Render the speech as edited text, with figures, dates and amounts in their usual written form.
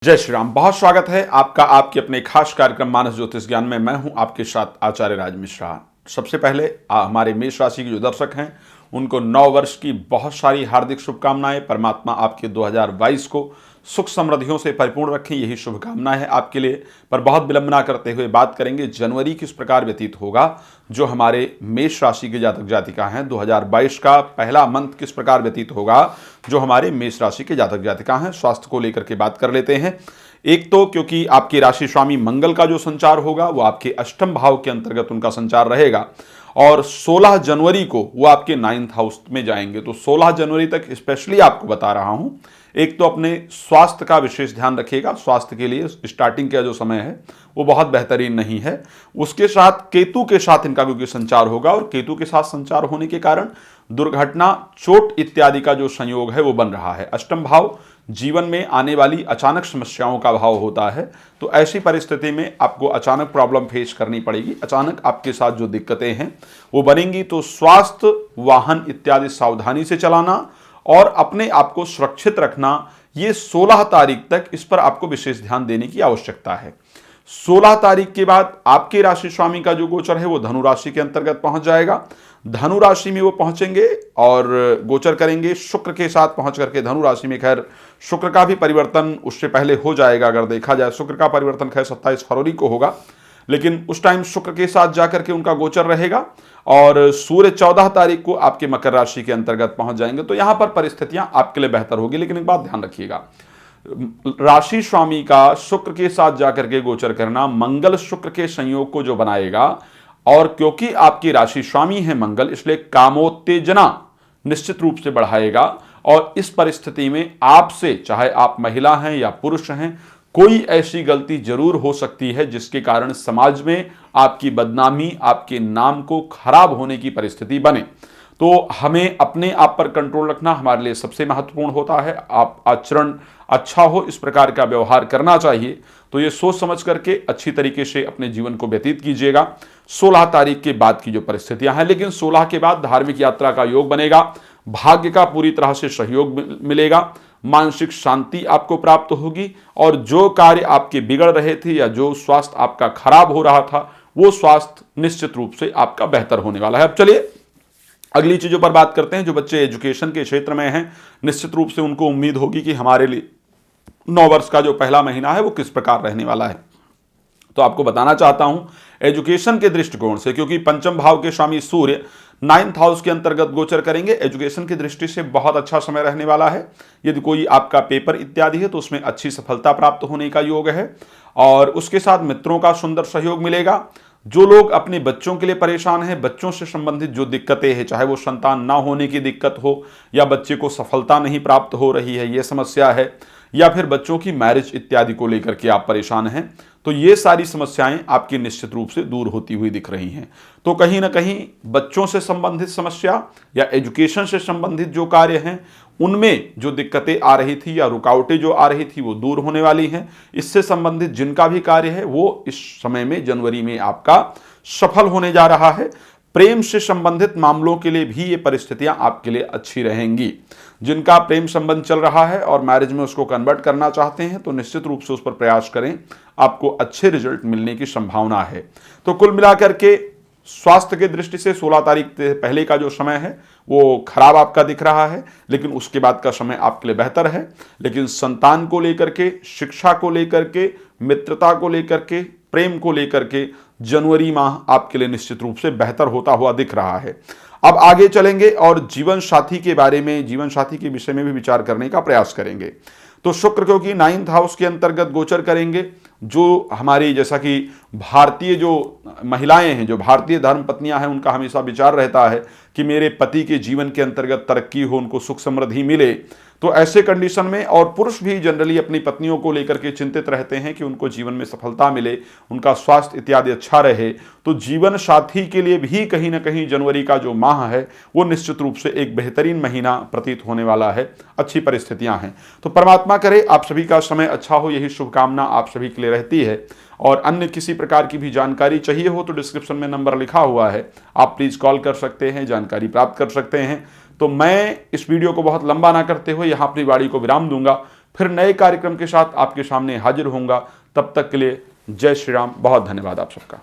जय श्री राम। बहुत स्वागत है आपका आपके अपने खास कार्यक्रम मानस ज्योतिष ज्ञान में। मैं हूं आपके साथ आचार्य राज मिश्रा। सबसे पहले हमारे मेष राशि के जो दर्शक हैं उनको नव वर्ष की बहुत सारी हार्दिक शुभकामनाएं। परमात्मा आपके 2022 को सुख समृद्धियों से परिपूर्ण रखें, यही शुभकामनाएं है आपके लिए। पर बहुत विलंब ना करते हुए बात करेंगे जनवरी किस प्रकार व्यतीत होगा। जो हमारे मेष राशि के जातक जातिका हैं 2022 का पहला मंथ किस प्रकार व्यतीत होगा जो हमारे मेष राशि के जातक जातिका हैं। स्वास्थ्य को लेकर के बात कर लेते हैं। एक तो क्योंकि आपके राशि स्वामी मंगल का जो संचार होगा वो आपके अष्टम भाव के अंतर्गत उनका संचार रहेगा और 16 जनवरी को वो आपके 9th हाउस में जाएंगे। तो 16 जनवरी तक स्पेशली आपको बता रहा हूं, एक तो अपने स्वास्थ्य का विशेष ध्यान रखिएगा। स्वास्थ्य के लिए स्टार्टिंग का जो समय है वो बहुत बेहतरीन नहीं है। उसके साथ केतु के साथ इनका क्योंकि संचार होगा और केतु के साथ संचार होने के कारण दुर्घटना, चोट इत्यादि का जो संयोग है वो बन रहा है। अष्टम भाव जीवन में आने वाली अचानक समस्याओं का भाव होता है। तो ऐसी परिस्थिति में आपको अचानक प्रॉब्लम फेस करनी पड़ेगी। अचानक आपके साथ जो दिक्कतें हैं वो बनेंगी। तो स्वास्थ्य, वाहन इत्यादि सावधानी से चलाना और अपने आप को सुरक्षित रखना, ये 16 तारीख तक इस पर आपको विशेष ध्यान देने की आवश्यकता है। 16 तारीख के बाद आपके राशि स्वामी का जो गोचर है वो धनु राशि के अंतर्गत पहुंच जाएगा। धनु राशि में वो पहुंचेंगे और गोचर करेंगे शुक्र के साथ पहुंच करके धनु राशि में। खैर शुक्र का भी परिवर्तन उससे पहले हो जाएगा। अगर देखा जाए शुक्र का परिवर्तन खैर 27 फरवरी को होगा, लेकिन उस टाइम शुक्र के साथ जाकर के उनका गोचर रहेगा और सूर्य 14 तारीख को आपके मकर राशि के अंतर्गत पहुंच जाएंगे। तो यहां पर परिस्थितियां आपके लिए बेहतर होगी। लेकिन एक बात ध्यान रखिएगा, राशि स्वामी का शुक्र के साथ जाकर के गोचर करना मंगल शुक्र के संयोग को जो बनाएगा, और क्योंकि आपकी राशि स्वामी है मंगल, इसलिए कामोत्तेजना निश्चित रूप से बढ़ाएगा। और इस परिस्थिति में आपसे, चाहे आप महिला हैं या पुरुष हैं, कोई ऐसी गलती जरूर हो सकती है जिसके कारण समाज में आपकी बदनामी, आपके नाम को खराब होने की परिस्थिति बने। तो हमें अपने आप पर कंट्रोल रखना हमारे लिए सबसे महत्वपूर्ण होता है। आप आचरण अच्छा हो, इस प्रकार का व्यवहार करना चाहिए। तो ये सोच समझ करके अच्छी तरीके से अपने जीवन को व्यतीत कीजिएगा 16 तारीख के बाद की जो परिस्थितियां हैं। लेकिन 16 के बाद धार्मिक यात्रा का योग बनेगा, भाग्य का पूरी तरह से सहयोग मिलेगा, मानसिक शांति आपको प्राप्त होगी और जो कार्य आपके बिगड़ रहे थे या जो स्वास्थ्य आपका खराब हो रहा था वो स्वास्थ्य निश्चित रूप से आपका बेहतर होने वाला है। अब चलिए अगली चीजों पर बात करते हैं। जो बच्चे एजुकेशन के क्षेत्र में हैं, निश्चित रूप से उनको उम्मीद होगी कि हमारे लिए नौ वर्ष का जो पहला महीना है वो किस प्रकार रहने वाला है। तो आपको बताना चाहता हूं एजुकेशन के दृष्टिकोण से, क्योंकि पंचम भाव के स्वामी सूर्य 9th हाउस के अंतर्गत गोचर करेंगे, एजुकेशन की दृष्टि से बहुत अच्छा समय रहने वाला है। यदि कोई आपका पेपर इत्यादि है तो उसमें अच्छी सफलता प्राप्त होने का योग है और उसके साथ मित्रों का सुंदर सहयोग मिलेगा। जो लोग अपने बच्चों के लिए परेशान हैं, बच्चों से संबंधित जो दिक्कतें हैं, चाहे वो संतान ना होने की दिक्कत हो या बच्चे को सफलता नहीं प्राप्त हो रही है ये समस्या है, या फिर बच्चों की मैरिज इत्यादि को लेकर के आप परेशान हैं, तो ये सारी समस्याएं आपकी निश्चित रूप से दूर होती हुई दिख रही हैं। तो कहीं ना कहीं बच्चों से संबंधित समस्या या एजुकेशन से संबंधित जो कार्य हैं उनमें जो दिक्कतें आ रही थी या रुकावटें जो आ रही थी वो दूर होने वाली हैं। इससे संबंधित जिनका भी कार्य है वो इस समय में जनवरी में आपका सफल होने जा रहा है। प्रेम से संबंधित मामलों के लिए भी ये परिस्थितियां आपके लिए अच्छी रहेंगी। जिनका प्रेम संबंध चल रहा है और मैरिज में उसको कन्वर्ट करना चाहते हैं तो निश्चित रूप से उस पर प्रयास करें, आपको अच्छे रिजल्ट मिलने की संभावना है। तो कुल मिलाकर के स्वास्थ्य की दृष्टि से 16 तारीख से पहले का जो समय है वो खराब आपका दिख रहा है, लेकिन उसके बाद का समय आपके लिए बेहतर है। लेकिन संतान को लेकर के, शिक्षा को लेकर के, मित्रता को लेकर के, प्रेम को लेकर के जनवरी माह आपके लिए निश्चित रूप से बेहतर होता हुआ दिख रहा है। अब आगे चलेंगे और जीवन साथी के बारे में, जीवन साथी के विषय में भी विचार करने का प्रयास करेंगे। तो शुक्र क्योंकि 9th हाउस के अंतर्गत गोचर करेंगे, जो हमारी जैसा कि भारतीय जो महिलाएं हैं, जो भारतीय धर्म पत्नियां हैं, उनका हमेशा विचार रहता है कि मेरे पति के जीवन के अंतर्गत तरक्की हो, उनको सुख समृद्धि मिले। तो ऐसे कंडीशन में, और पुरुष भी जनरली अपनी पत्नियों को लेकर के चिंतित रहते हैं कि उनको जीवन में सफलता मिले, उनका स्वास्थ्य इत्यादि अच्छा रहे। तो जीवन साथी के लिए भी कहीं ना कहीं जनवरी का जो माह है वो निश्चित रूप से एक बेहतरीन महीना प्रतीत होने वाला है। अच्छी परिस्थितियां हैं। तो परमात्मा करे आप सभी का समय अच्छा हो, यही शुभकामना आप सभी के लिए रहती है। और अन्य किसी प्रकार की भी जानकारी चाहिए हो तो डिस्क्रिप्शन में नंबर लिखा हुआ है, आप प्लीज कॉल कर सकते हैं, जानकारी प्राप्त कर सकते हैं। तो मैं इस वीडियो को बहुत लंबा ना करते हुए यहाँ अपनी वाणी को विराम दूंगा। फिर नए कार्यक्रम के साथ आपके सामने हाजिर होऊंगा। तब तक के लिए जय श्री राम। बहुत धन्यवाद आप सबका।